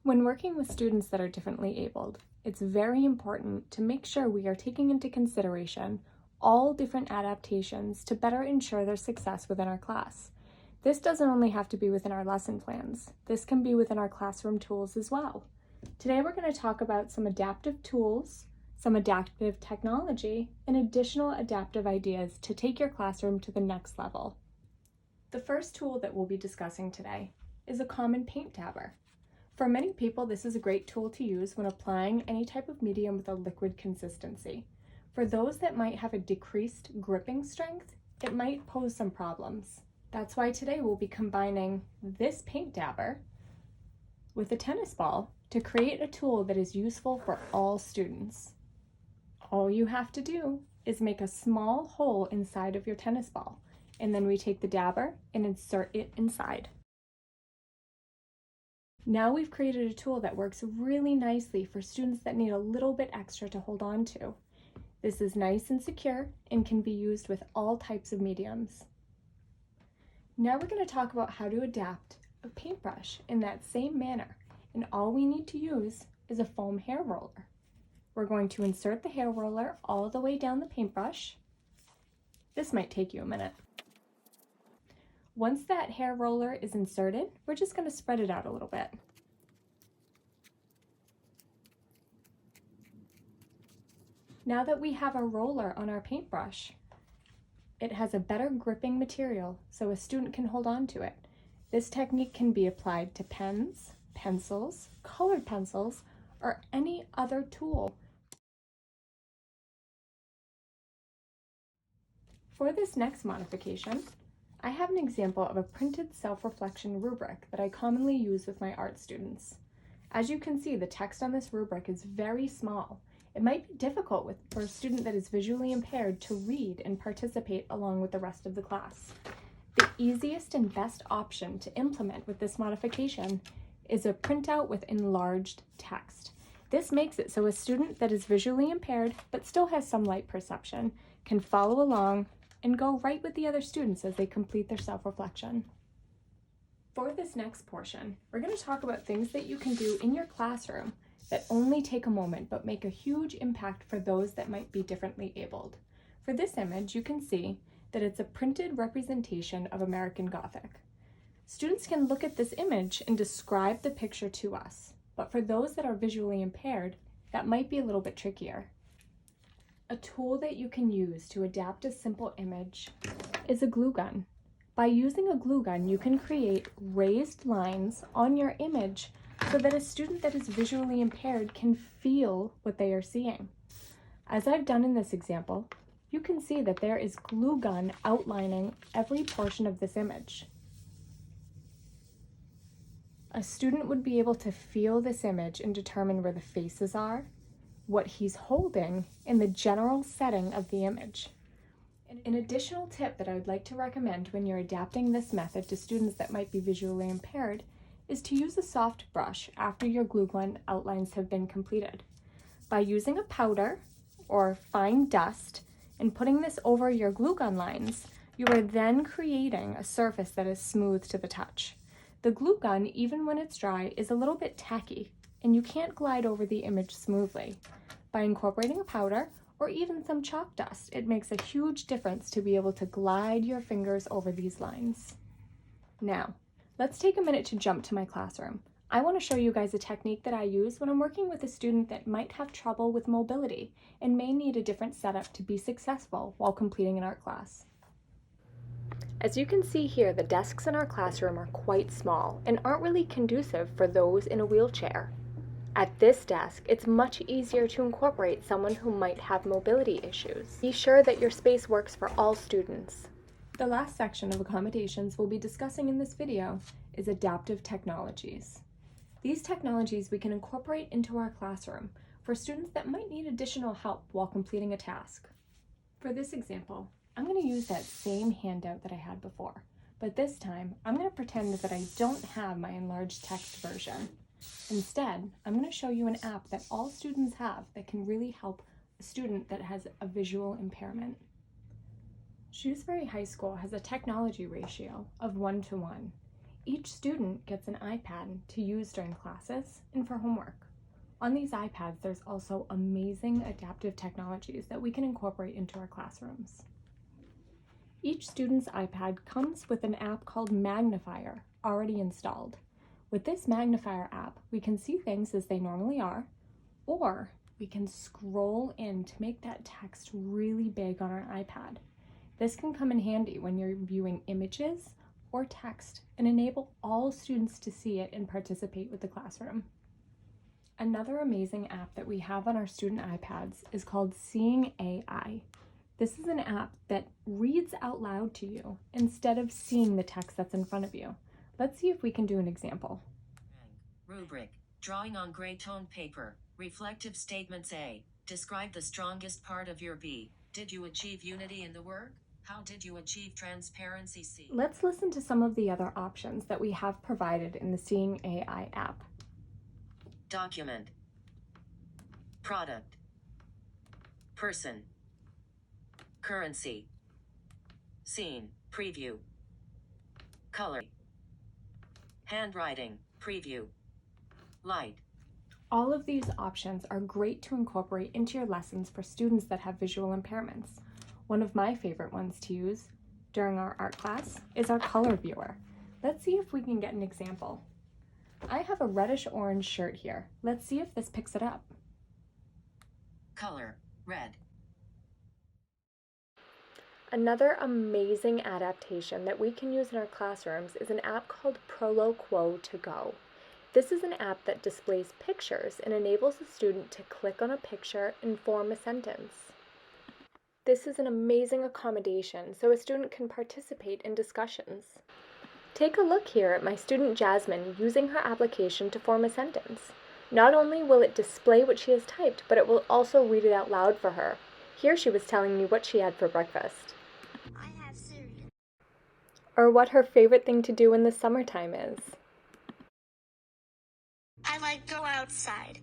When working with students that are differently abled, it's very important to make sure we are taking into consideration all different adaptations to better ensure their success within our class. This doesn't only have to be within our lesson plans. This can be within our classroom tools as well. Today we're going to talk about some adaptive tools, some adaptive technology, and additional adaptive ideas to take your classroom to the next level. The first tool that we'll be discussing today is a common paint dabber. For many people, this is a great tool to use when applying any type of medium with a liquid consistency. For those that might have a decreased gripping strength, it might pose some problems. That's why today we'll be combining this paint dabber with a tennis ball to create a tool that is useful for all students. All you have to do is make a small hole inside of your tennis ball, and then we take the dabber and insert it inside. Now we've created a tool that works really nicely for students that need a little bit extra to hold on to. This is nice and secure and can be used with all types of mediums. Now we're going to talk about how to adapt a paintbrush in that same manner, and all we need to use is a foam hair roller. We're going to insert the hair roller all the way down the paintbrush. This might take you a minute. Once that hair roller is inserted, we're just going to spread it out a little bit. Now that we have a roller on our paintbrush, it has a better gripping material so a student can hold on to it. This technique can be applied to pens, pencils, colored pencils, or any other tool. For this next modification, I have an example of a printed self-reflection rubric that I commonly use with my art students. As you can see, the text on this rubric is very small. It might be difficult for a student that is visually impaired to read and participate along with the rest of the class. The easiest and best option to implement with this modification is a printout with enlarged text. This makes it so a student that is visually impaired but still has some light perception can follow along and go right with the other students as they complete their self-reflection. For this next portion, we're going to talk about things that you can do in your classroom that only take a moment but make a huge impact for those that might be differently abled. For this image, you can see that it's a printed representation of American Gothic. Students can look at this image and describe the picture to us, but for those that are visually impaired, that might be a little bit trickier. A tool that you can use to adapt a simple image is a glue gun. By using a glue gun, you can create raised lines on your image so that a student that is visually impaired can feel what they are seeing. As I've done in this example, you can see that there is glue gun outlining every portion of this image. A student would be able to feel this image and determine where the faces are, what he's holding, and the general setting of the image. An additional tip that I would like to recommend when you're adapting this method to students that might be visually impaired is to use a soft brush after your glue gun outlines have been completed. By using a powder or fine dust and putting this over your glue gun lines, you are then creating a surface that is smooth to the touch. The glue gun, even when it's dry, is a little bit tacky, and you can't glide over the image smoothly. By incorporating a powder or even some chalk dust, it makes a huge difference to be able to glide your fingers over these lines. Now, let's take a minute to jump to my classroom. I want to show you guys a technique that I use when I'm working with a student that might have trouble with mobility and may need a different setup to be successful while completing an art class. As you can see here, the desks in our classroom are quite small and aren't really conducive for those in a wheelchair. At this desk, it's much easier to incorporate someone who might have mobility issues. Be sure that your space works for all students. The last section of accommodations we'll be discussing in this video is adaptive technologies. These technologies we can incorporate into our classroom for students that might need additional help while completing a task. For this example, I'm going to use that same handout that I had before, but this time I'm going to pretend that I don't have my enlarged text version. Instead, I'm going to show you an app that all students have that can really help a student that has a visual impairment. Shrewsbury High School has a technology ratio of 1:1. Each student gets an iPad to use during classes and for homework. On these iPads, there's also amazing adaptive technologies that we can incorporate into our classrooms. Each student's iPad comes with an app called Magnifier already installed. With this Magnifier app, we can see things as they normally are, or we can scroll in to make that text really big on our iPad. This can come in handy when you're viewing images or text and enable all students to see it and participate with the classroom. Another amazing app that we have on our student iPads is called Seeing AI. This is an app that reads out loud to you instead of seeing the text that's in front of you. Let's see if we can do an example. Rubric, drawing on gray tone paper, reflective statements A. Describe the strongest part of your B. Did you achieve unity in the work? How did you achieve transparency C? Let's listen to some of the other options that we have provided in the Seeing AI app. Document, product, person, currency, scene, preview, color, handwriting, preview, light. All of these options are great to incorporate into your lessons for students that have visual impairments. One of my favorite ones to use during our art class is our color viewer. Let's see if we can get an example. I have a reddish-orange shirt here. Let's see if this picks it up. Color, red. Another amazing adaptation that we can use in our classrooms is an app called Proloquo to Go. This is an app that displays pictures and enables a student to click on a picture and form a sentence. This is an amazing accommodation so a student can participate in discussions. Take a look here at my student Jasmine using her application to form a sentence. Not only will it display what she has typed, but it will also read it out loud for her. Here she was telling me what she had for breakfast. I have cereal. Or what her favorite thing to do in the summertime is. I like go outside.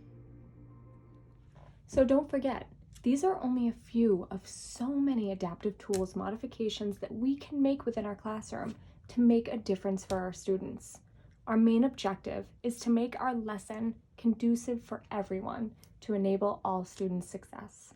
So don't forget, these are only a few of so many adaptive tools, modifications that we can make within our classroom to make a difference for our students. Our main objective is to make our lesson conducive for everyone to enable all students' success.